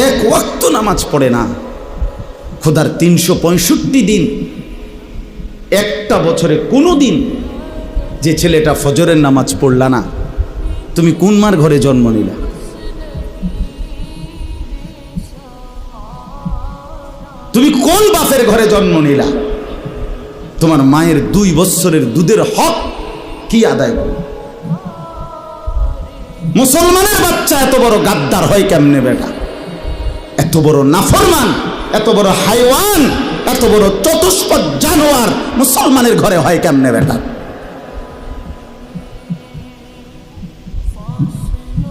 এক ওয়াক্ত নামাজ পড়ে না, খোদার 365 দিন, একটা বছরে কোনো দিন যে ছেলেটা ফজরের নামাজ পড়লা না, তুমি কোন মার ঘরে জন্ম নিলা? তুমি কোন বাপের ঘরে জন্ম নিলা? তোমার মায়ের 2 বছরের দুধের হক কি আদায় করো? মুসলমানের বাচ্চা এত বড় গাদ্দার হয় কেমনে বেটা? এত বড় নাফরমান, এত বড় হাইওয়ান, এত বড় চতুষ্পদ জানোয়ার মুসলমানের ঘরে হয় কেমনে বেটা?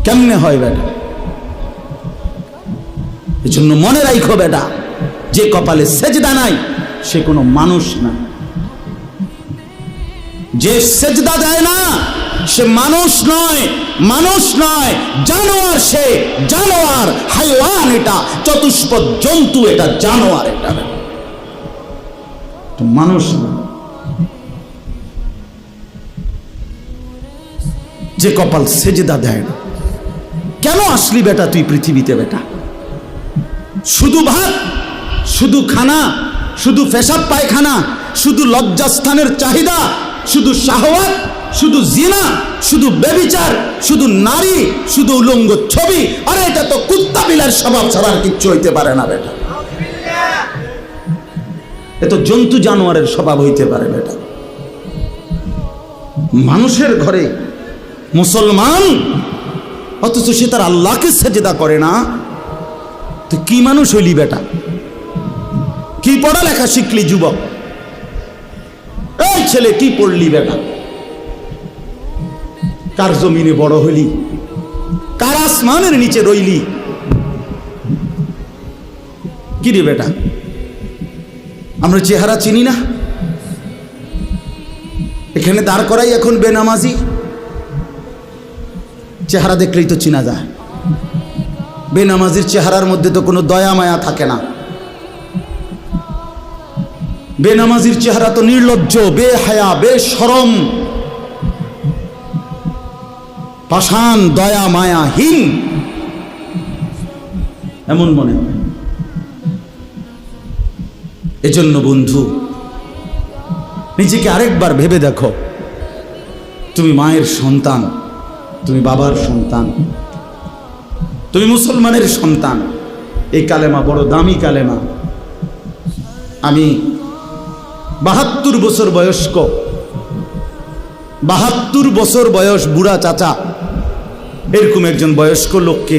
কেমনে হয় বেটা? এজন্য মনে রাখো বেটা, যে কপালে সেজদা নাই সে কোনো মানুষ না। যে সেজদা দেয় না সে মানুষ নয়, মানুষ নয়, জানোয়ার। সে জানোয়ার, হাইওয়ান, এটা চতুষ্পদ জন্তু, এটা জানোয়ার, এটা মানুষ না। যে কপাল সেজদা দেয় না, কেন আসলি বেটা তুই পৃথিবীতে বেটা? শুধু ভাত, শুধু খানা, শুধু পেশাব পায়খানা, শুধু লজ্জাস্থানের চাহিদা, শুধু শাহওয়াত, শুধু জিনা, শুধু ব্যভিচার, শুধু নারী, শুধু উলঙ্গ ছবি। আরে এটা তো কুত্তা বিলার স্বভাব ছাড়া আর কিচ্ছু হইতে পারে না বেটা। এ তো জন্তু জানোয়ারের স্বভাব হইতে পারে বেটা। মানুষের ঘরে মুসলমান, অথচ সে তার আল্লাহকে সেজদা করে না। তো কি মানুষ হইলি বেটা? কি পড়ালেখা শিখলি যুবক? এই ছেলে কি পড়লি বেটা? কার জমিনে বড় হইলি? কার আসমানের নিচে রইলি? কি রে বেটা, আমরা চেহারা চিনি না? এখানে দাঁড় করাই এখন বেনামাজি। চেহারা দেখলেই তো চিনা যায়। বেনামাজির চেহারার মধ্যে তো কোনো দয়া মায়া থাকে না। বেনামাজির চেহারা তো নির্লজ্জ, বেহায়া, বেশরম, পাষাণ, দয়া মায়াহীন, এমন মনে হয়। এজন্য বন্ধু, নিজেকে আরেকবার ভেবে দেখো। তুমি মায়ের সন্তান, তুমি বাবার সন্তান, তুমি মুসলমানের সন্তান। এই কালেমা বড় দামি কালেমা। আমি 72 বছর বয়স্ক, 72 বছর বয়স বুড়া চাচা, এরকম একজন বয়স্ক লোককে